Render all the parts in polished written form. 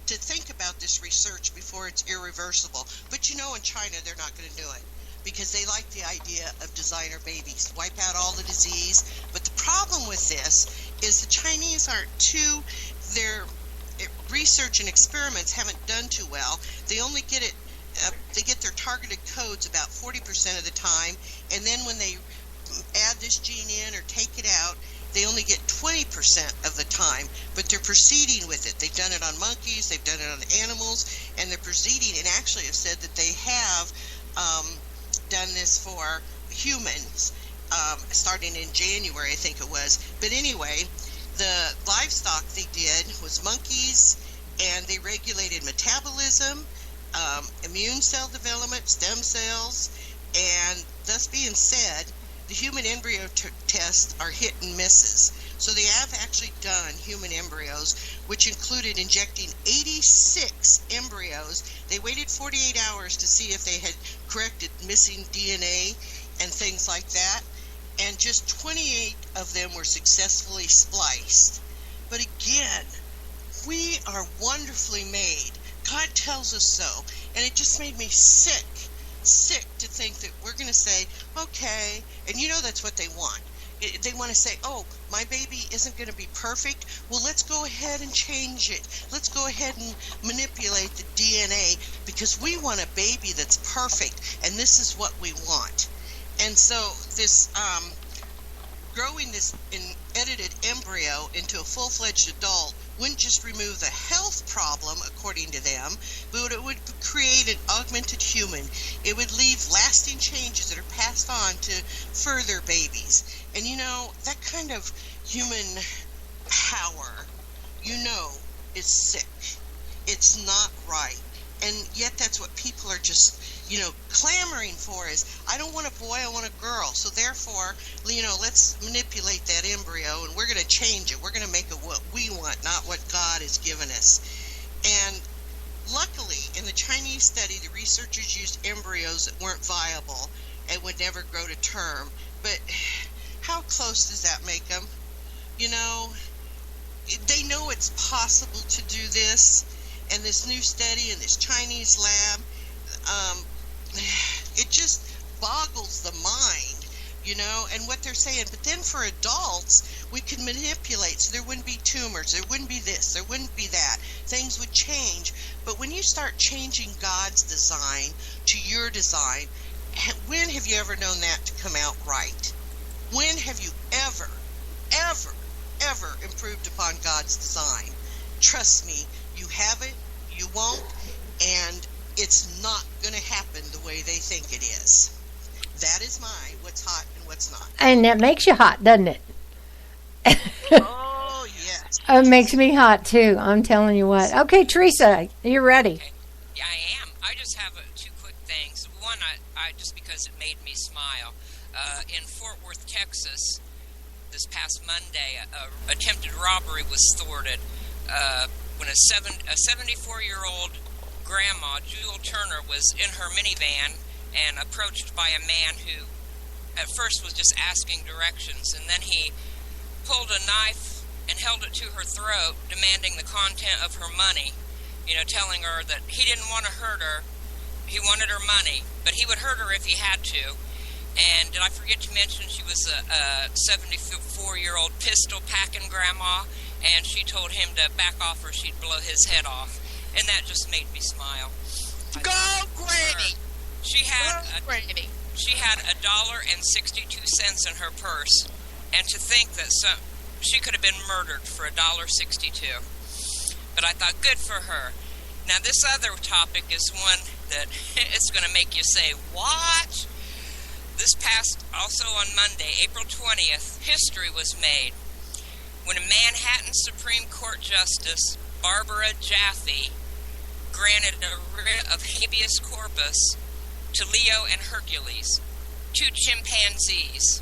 to think about this research before it's irreversible. But in China, they're not going to do it because they like the idea of designer babies, wipe out all the disease. But the problem with this is the Chinese their research and experiments haven't done too well. They only get it, they get their targeted codes about 40% of the time, and then when they add this gene in or take it out, they only get 20% of the time, but they're proceeding with it. They've done it on monkeys, they've done it on animals, and they're proceeding and actually have said that they have done this for humans starting in January, I think it was. But anyway, the livestock they did was monkeys, and they regulated metabolism, immune cell development, stem cells, and thus being said, the human embryo tests are hit and misses. So they have actually done human embryos, which included injecting 86 embryos. They waited 48 hours to see if they had corrected missing DNA and things like that. And just 28 of them were successfully spliced. But again, we are wonderfully made. God tells us so. And it just made me sick to think that we're going to say, okay, and that's what they want. They want to say, oh, my baby isn't going to be perfect. Well, let's go ahead and change it. Let's go ahead and manipulate the DNA because we want a baby that's perfect, and this is what we want. And so this growing this edited embryo into a full-fledged adult wouldn't just remove the health problem, according to them, but it would create an augmented human. It would leave lasting changes that are passed on to further babies. And that kind of human power, is sick. It's not right. And yet that's what people are just, clamoring for is, I don't want a boy, I want a girl. So therefore, let's manipulate that embryo and we're going to change it. We're going to make it what we want, not what God has given us. And luckily, in the Chinese study, the researchers used embryos that weren't viable and would never grow to term. But how close does that make them? They know it's possible to do this. And this new study in this Chinese lab, it just boggles the mind, and what they're saying. But then for adults, we could manipulate, so there wouldn't be tumors, there wouldn't be this, there wouldn't be that. Things would change. But when you start changing God's design to your design, when have you ever known that to come out right? When have you ever improved upon God's design? Trust me, you haven't, you won't, and it's not going to happen the way they think it is. That is my what's hot and what's not. And that makes you hot, doesn't it? Oh, yes. It makes me hot, too. I'm telling you what. Okay, Teresa, you're ready. Okay. Yeah, I am. I just have two quick things. One, I just because it made me smile. In Fort Worth, Texas, this past Monday, a attempted robbery was thwarted when a 74-year-old grandma, Jewel Turner, was in her minivan and approached by a man who at first was just asking directions, and then he pulled a knife and held it to her throat, demanding the content of her money, telling her that he didn't want to hurt her, he wanted her money, but he would hurt her if he had to. And did I forget to mention she was a 74-year-old pistol-packing grandma, and she told him to back off or she'd blow his head off. And that just made me smile. Go, Granny! She had $1.62 in her purse, and to think that she could have been murdered for $1.62. But I thought, good for her. Now, this other topic is one that it's going to make you say, what? This past, also on Monday, April 20th, history was made when a Manhattan Supreme Court Justice, Barbara Jaffe, granted a writ of habeas corpus to Leo and Hercules, two chimpanzees.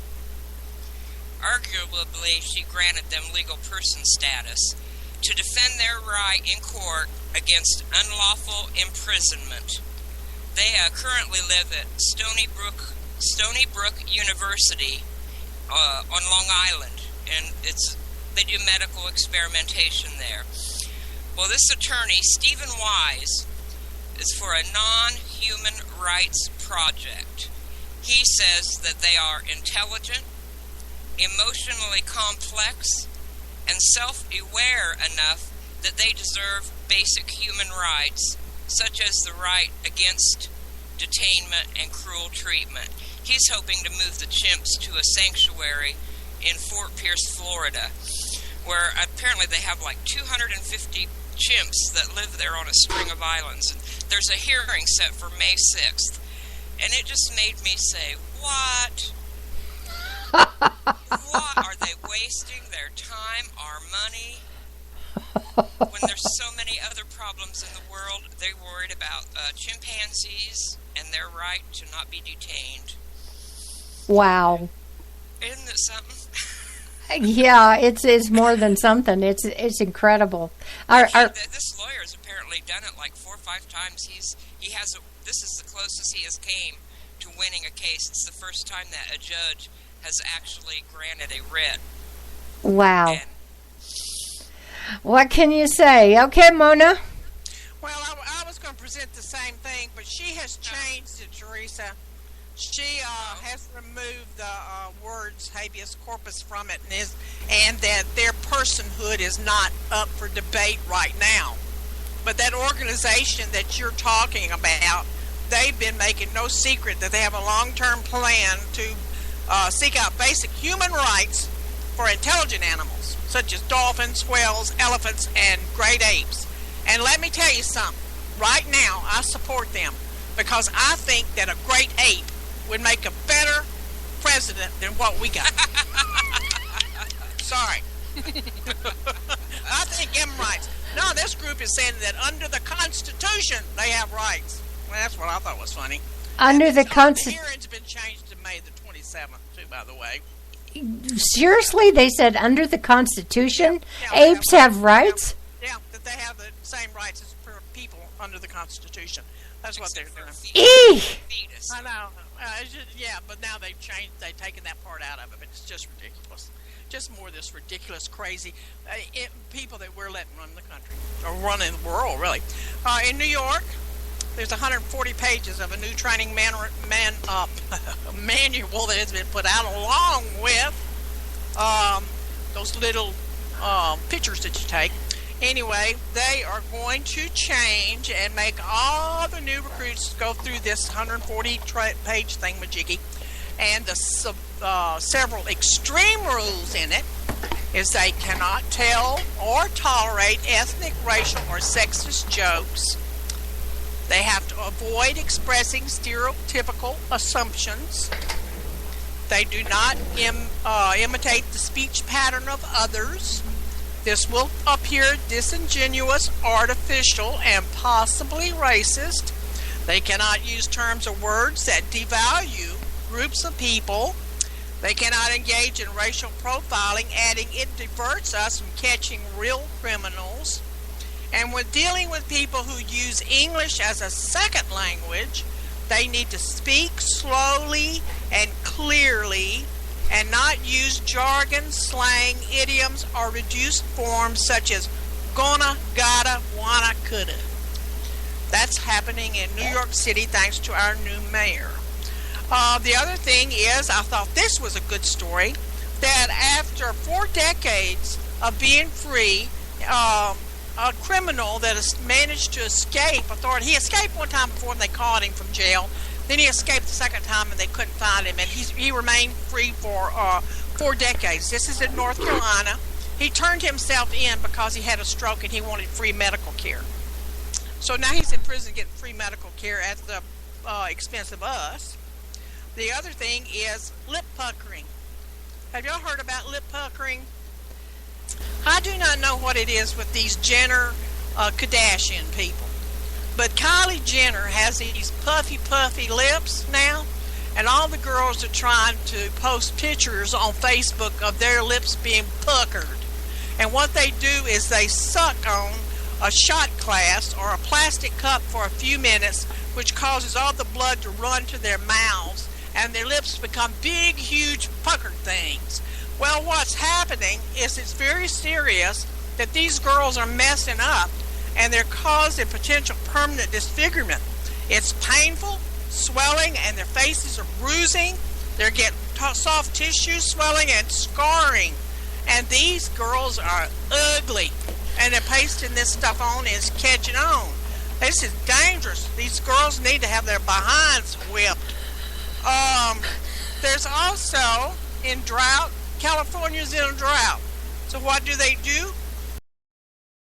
Arguably, she granted them legal person status to defend their right in court against unlawful imprisonment. They currently live at Stony Brook University on Long Island, and they do medical experimentation there. Well, this attorney, Stephen Wise, is for a non-human rights project. He says that they are intelligent, emotionally complex, and self-aware enough that they deserve basic human rights, such as the right against detainment and cruel treatment. He's hoping to move the chimps to a sanctuary in Fort Pierce, Florida, where apparently they have like 250 chimps that live there on a string of islands. And there's a hearing set for May 6th. And it just made me say, what? What? Are they wasting their time, our money? When there's so many other problems in the world, they're worried about chimpanzees and their right to not be detained. Wow. Isn't it something? Yeah, it's more than something. It's incredible. This lawyer has apparently done it like 4 or 5 times. This is the closest he has came to winning a case. It's the first time that a judge has actually granted a writ. Wow. And what can you say? Okay, Mona. Well, I was going to present the same thing, but she has changed it, Teresa. She has removed the words habeas corpus from it, and that their personhood is not up for debate right now. But that organization that you're talking about, they've been making no secret that they have a long-term plan to seek out basic human rights for intelligent animals, such as dolphins, whales, elephants, and great apes. And let me tell you something. Right now, I support them because I think that a great ape would make a better president than what we got. Sorry. I think them rights. No, this group is saying that under the Constitution, they have rights. Well, that's what I thought was funny. Under the Constitution. The hearing's been changed to May the 27th, too, by the way. Seriously? They said under the Constitution, Yeah, apes have rights? Yeah, that they have the same rights as for people under the Constitution. That's what they're doing. Eek! I know. But now they've taken that part out of it. It's just ridiculous. Just more of this ridiculous, crazy people that we're letting run the country, or running the world, really. In New York, there's 140 pages of a new training manual that has been put out, along with those little pictures that you take. Anyway, they are going to change and make all the new recruits go through this 140-page thingamajiggy. And the several extreme rules in it is they cannot tell or tolerate ethnic, racial, or sexist jokes. They have to avoid expressing stereotypical assumptions. They do not imitate the speech pattern of others. This will appear disingenuous, artificial, and possibly racist. They cannot use terms or words that devalue groups of people. They cannot engage in racial profiling, adding it diverts us from catching real criminals. And when dealing with people who use English as a second language, they need to speak slowly and clearly and not use jargon, slang, idioms, or reduced forms such as gonna, gotta, wanna, coulda. That's happening in New York City thanks to our new mayor. The other thing is, I thought this was a good story, that after 4 decades of being free, a criminal that has managed to escape authority. He escaped one time before and they caught him from jail. Then he escaped the second time and they couldn't find him, and he remained free for 4 decades. This is in North Carolina. He turned himself in because he had a stroke and he wanted free medical care. So now he's in prison getting free medical care at the expense of us. The other thing is lip puckering. Have y'all heard about lip puckering? I do not know what it is with these Jenner Kardashian people. But Kylie Jenner has these puffy lips now, and all the girls are trying to post pictures on Facebook of their lips being puckered. And what they do is they suck on a shot glass or a plastic cup for a few minutes, which causes all the blood to run to their mouths, and their lips become big, huge puckered things. Well, what's happening is it's very serious that these girls are messing up and they're causing potential permanent disfigurement. It's painful, swelling, and their faces are bruising. They're getting soft tissue swelling and scarring. And these girls are ugly. And they're pasting this stuff on is catching on. This is dangerous. These girls need to have their behinds whipped. There's also, in drought, California's in a drought. So what do?